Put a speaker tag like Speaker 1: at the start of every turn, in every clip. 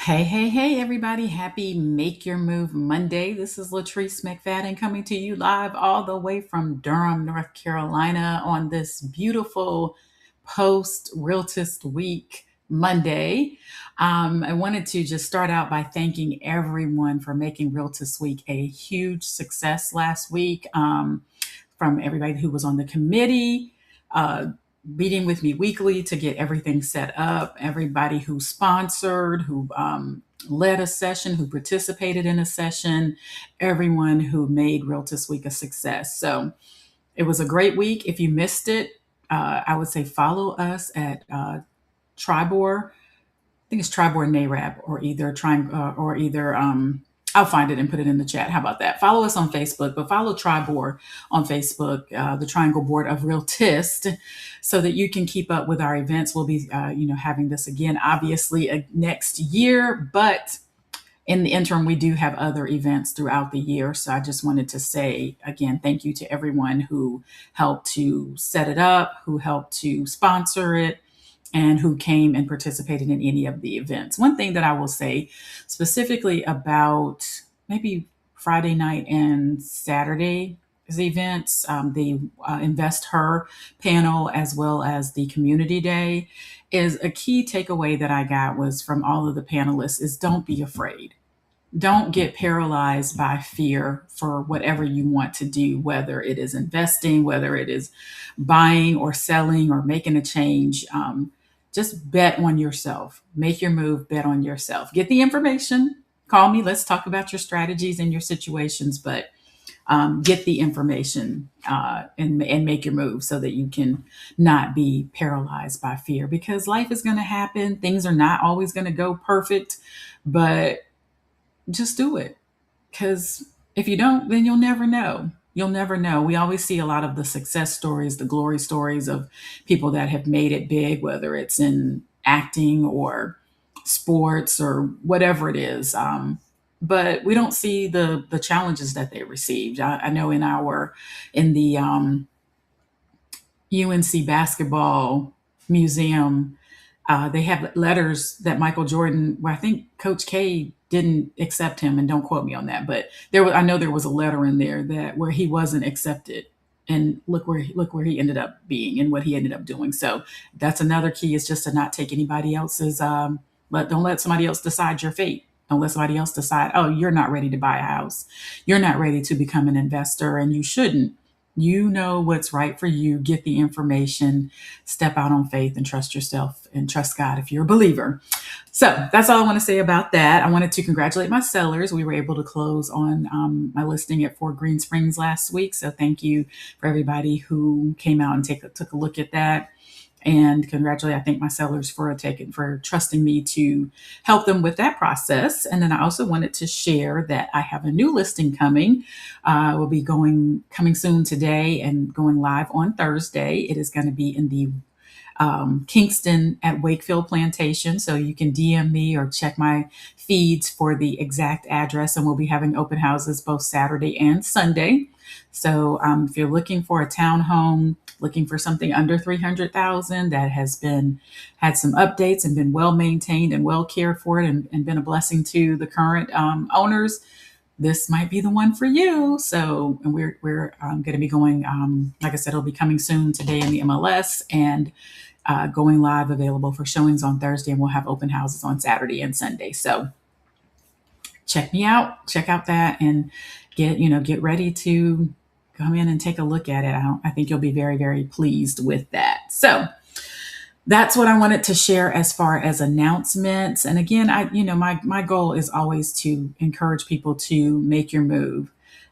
Speaker 1: Hey, everybody. Happy Make Your Move Monday. This is Latrice McFadden coming to you live all the way from Durham, North Carolina on this beautiful post Realtist Week Monday. I wanted to just start out by thanking everyone for making Realtist Week a huge success last week. From everybody who was on the committee, uh, meeting with me weekly to get everything set up, everybody who sponsored, who led a session, who participated in a session, everyone who made Realtist Week a success. So it was a great week. If you missed it, I would say follow us at Tribor. I think it's Tribor NARAB or either trying or either I'll find it and put it in the chat. How about that? Follow us on Facebook, but follow Tribor on Facebook, the Triangle Board of Realtist, so that you can keep up with our events. We'll be, having this again, obviously next year, but in the interim, we do have other events throughout the year. So I just wanted to say again, thank you to everyone who helped to set it up, who helped to sponsor it, and who came and participated in any of the events. One thing that I will say specifically about maybe Friday night and Saturday's events, the Invest Her panel, as well as the Community Day, is a key takeaway that I got was from all of the panelists is don't be afraid. Don't get paralyzed by fear for whatever you want to do, whether it is investing, whether it is buying or selling or making a change. Just bet on yourself. Make your move, bet on yourself. Get the information. Call me. Let's talk about your strategies and your situations, but get the information and make your move so that you can not be paralyzed by fear because life is going to happen. Things are not always going to go perfect, but just do it. Because if you don't, then you'll never know. You'll never know. We always see a lot of the success stories, the glory stories of people that have made it big, whether it's in acting or sports or whatever it is. But we don't see the challenges that they received. I know in the UNC basketball museum, they have letters that Michael Jordan, where I think Coach K didn't accept him, and don't quote me on that, but I know there was a letter in there that where he wasn't accepted, and look where he ended up being and what he ended up doing. So that's another key is just to not take anybody else's. Don't let somebody else decide your fate. Don't let somebody else decide. Oh, you're not ready to buy a house. You're not ready to become an investor, and you shouldn't. You know what's right for you. Get the information, step out on faith and trust yourself and trust God if you're a believer. So that's all I want to say about that. I wanted to congratulate my sellers. We were able to close on my listing at Fort Green Springs last week. So thank you for everybody who came out and took a look at that. And congratulate, I thank my sellers for trusting me to help them with that process. And then I also wanted to share that I have a new listing coming. Will be coming soon today and going live on Thursday. It is going to be in the Kingston at Wakefield Plantation. So you can DM me or check my feeds for the exact address. And we'll be having open houses both Saturday and Sunday. So if you're looking for a townhome, looking for something under 300,000 that has had some updates and been well maintained and well cared for and been a blessing to the current owners, this might be the one for you. So, and we're going to be going, like I said, it'll be coming soon today in the MLS and going live, available for showings on Thursday, and we'll have open houses on Saturday and Sunday. So check me out, check out that, and get ready to come in and take a look at it. I think you'll be very, very pleased with that. So that's what I wanted to share as far as announcements. And again, my goal is always to encourage people to make your move.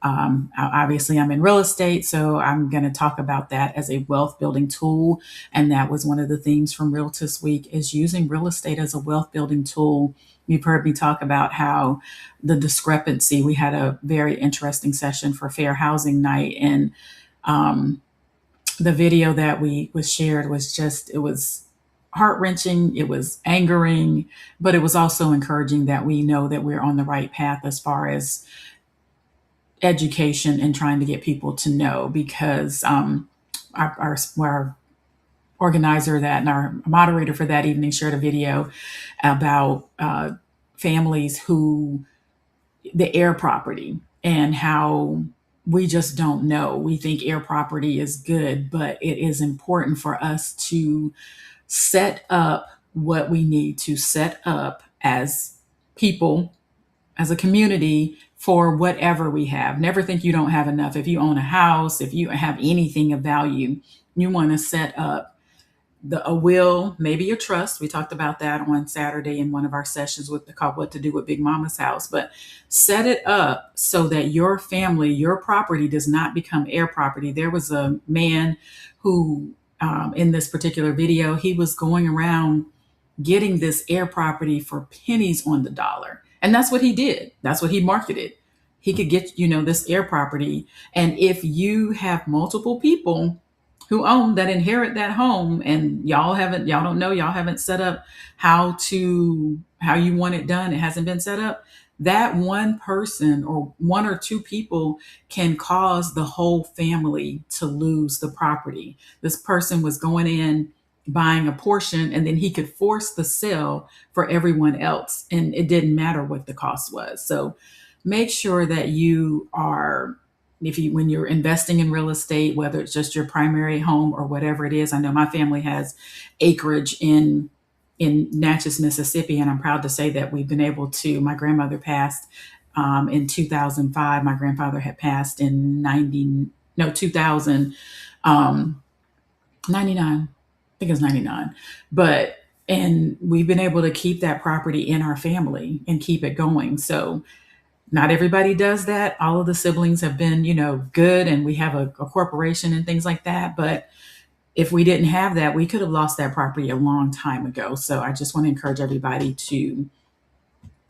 Speaker 1: Obviously, I'm in real estate, so I'm going to talk about that as a wealth building tool. And that was one of the themes from Realtist Week is using real estate as a wealth building tool. You've heard me talk about how the discrepancy, we had a very interesting session for Fair Housing Night. And the video that was shared it was heart-wrenching, it was angering, but it was also encouraging that we know that we're on the right path as far as education and trying to get people to know, because our organizer and our moderator for that evening shared a video about families who the air property and how we just don't know. We think air property is good, but it is important for us to set up what we need to set up as people, as a community for whatever we have. Never think you don't have enough. If you own a house, if you have anything of value, you want to set up a will, maybe a trust. We talked about that on Saturday in one of our sessions with the called What to Do with Big Mama's House. But set it up so that your family, your property does not become air property. There was a man who, in this particular video, he was going around getting this air property for pennies on the dollar. And that's what he did. That's what he marketed. He could get, this air property. And if you have multiple people who own that inherit that home and y'all don't know, y'all haven't set up how you want it done, it hasn't been set up, that one person or one or two people can cause the whole family to lose the property. This person was going in buying a portion and then he could force the sale for everyone else and it didn't matter what the cost was. So make sure that you are, if you when you're investing in real estate, whether it's just your primary home or whatever it is. I know my family has acreage in Natchez, Mississippi, and I'm proud to say that we've been able to. My grandmother passed in 2005. My grandfather had passed in 2000, 99. I think it was 99. But and we've been able to keep that property in our family and keep it going. So not everybody does that. All of the siblings have been, good, and we have a corporation and things like that. But if we didn't have that, we could have lost that property a long time ago. So I just want to encourage everybody to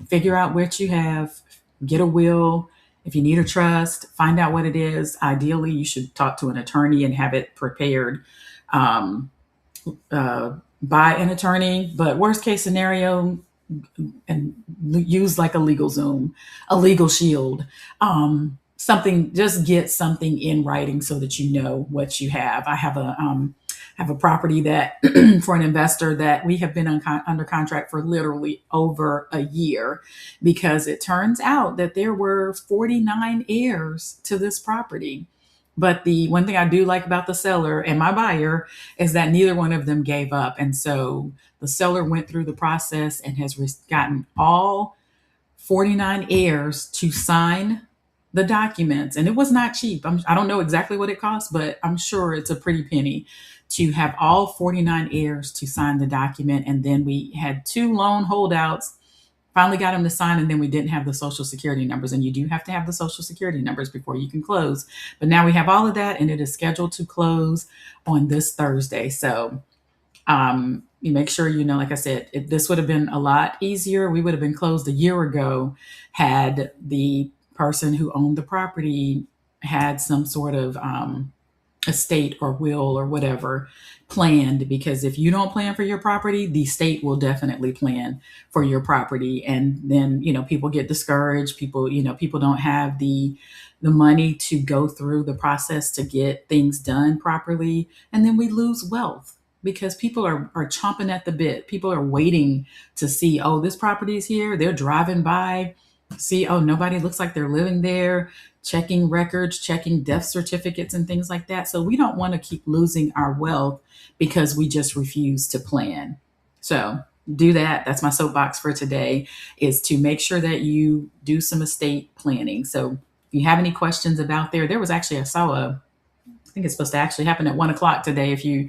Speaker 1: figure out what you have, get a will. If you need a trust, find out what it is. Ideally, you should talk to an attorney and have it prepared um, by an attorney. But worst case scenario, and use like a legal Zoom, a legal shield, something. Just get something in writing so that you know what you have. I have a property that for an investor that we have been under contract for literally over a year because it turns out that there were 49 heirs to this property. But the one thing I do like about the seller and my buyer is that neither one of them gave up. And so the seller went through the process and has gotten all 49 heirs to sign the documents. And it was not cheap. I don't know exactly what it cost, but I'm sure it's a pretty penny to have all 49 heirs to sign the document. And then we had two loan holdouts, finally got them to sign, and then we didn't have the social security numbers. And you do have to have the social security numbers before you can close. But now we have all of that, and it is scheduled to close on this Thursday. So you make sure, like I said, if this would have been a lot easier. We would have been closed a year ago had the person who owned the property had some sort of estate or will or whatever planned, because if you don't plan for your property, the state will definitely plan for your property. And then, people get discouraged. People don't have the money to go through the process to get things done properly. And then we lose wealth because people are chomping at the bit. People are waiting to see, oh, this property is here. They're driving by, see, oh, nobody looks like they're living there, checking records, checking death certificates and things like that. So we don't want to keep losing our wealth because we just refuse to plan. So do that. That's my soapbox for today, is to make sure that you do some estate planning. So if you have any questions about there was actually, I think it's supposed to actually happen at 1:00 today.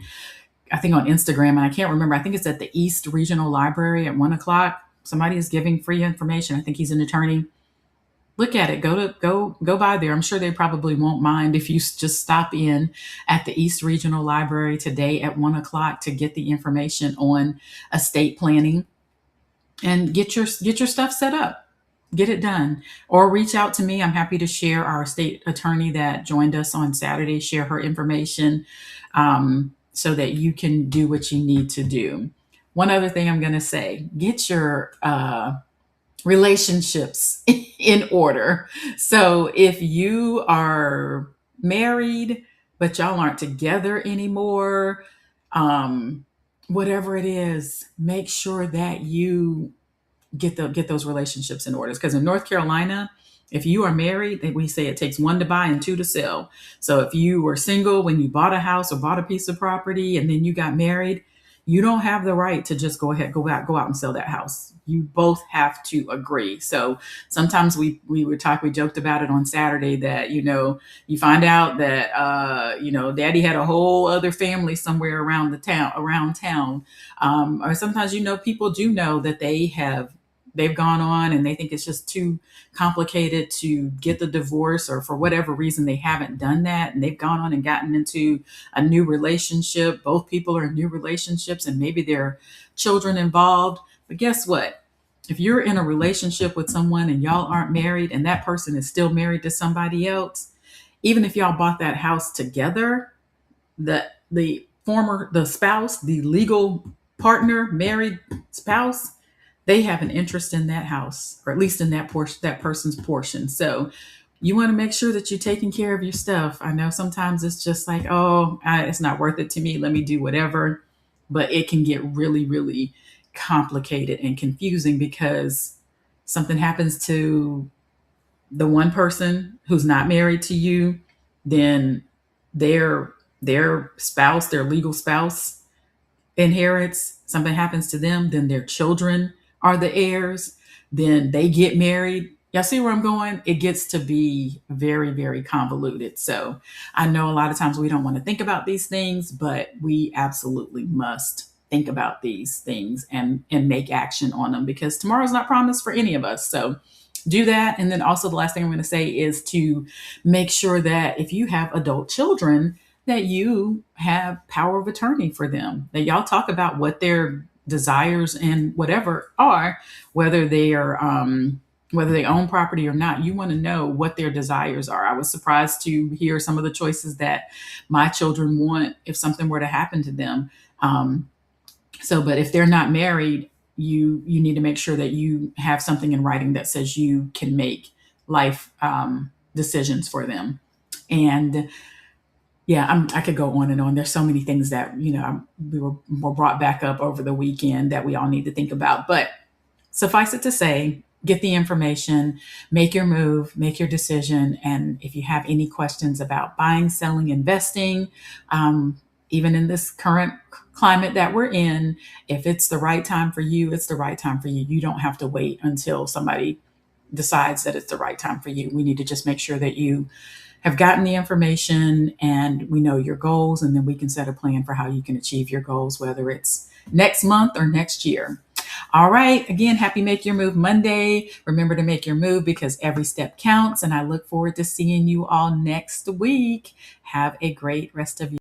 Speaker 1: I think on Instagram, and I can't remember. I think it's at the East Regional Library at 1:00. Somebody is giving free information. I think he's an attorney. Look at it. Go by there. I'm sure they probably won't mind if you just stop in at the East Regional Library today at 1:00 to get the information on estate planning and get your stuff set up. Get it done. Or reach out to me. I'm happy to share our estate attorney that joined us on Saturday, share her information so that you can do what you need to do. One other thing I'm going to say, get your relationships in order. So if you are married, but y'all aren't together anymore, whatever it is, make sure that you get those relationships in order. Because in North Carolina, if you are married, we say it takes one to buy and two to sell. So if you were single when you bought a house or bought a piece of property and then you got married, you don't have the right to just go out and sell that house. You both have to agree. So sometimes we joked about it on Saturday that, you find out that daddy had a whole other family somewhere around town. Or sometimes, people do know that they've gone on and they think it's just too complicated to get the divorce, or for whatever reason they haven't done that, and they've gone on and gotten into a new relationship. Both people are in new relationships and maybe there are children involved. But guess what? If you're in a relationship with someone and y'all aren't married and that person is still married to somebody else, even if y'all bought that house together, the spouse, the legal partner, married spouse, they have an interest in that house, or at least in that person's portion. So you want to make sure that you're taking care of your stuff. I know sometimes it's just like, oh, it's not worth it to me. Let me do whatever. But it can get really, really complicated and confusing because something happens to the one person who's not married to you, then their their legal spouse inherits. Something happens to them, then their children are the heirs, then they get married. Y'all see where I'm going? It gets to be very, very convoluted. So I know a lot of times we don't want to think about these things, but we absolutely must think about these things and make action on them, because tomorrow's not promised for any of us. So do that. And then also the last thing I'm going to say is to make sure that if you have adult children, that you have power of attorney for them, that y'all talk about what their desires and whatever are, whether they are whether they own property or not. You want to know what their desires are. I was surprised to hear some of the choices that my children want if something were to happen to them. But if they're not married, you need to make sure that you have something in writing that says you can make life decisions for them. And yeah, I could go on and on. There's so many things that were brought back up over the weekend that we all need to think about. But suffice it to say, get the information, make your move, make your decision. And if you have any questions about buying, selling, investing, even in this current climate that we're in, if it's the right time for you, it's the right time for you. You don't have to wait until somebody decides that it's the right time for you. We need to just make sure that you have gotten the information and we know your goals, and then we can set a plan for how you can achieve your goals, whether it's next month or next year. All right. Again, happy Make Your Move Monday. Remember to make your move, because every step counts. And I look forward to seeing you all next week. Have a great rest of your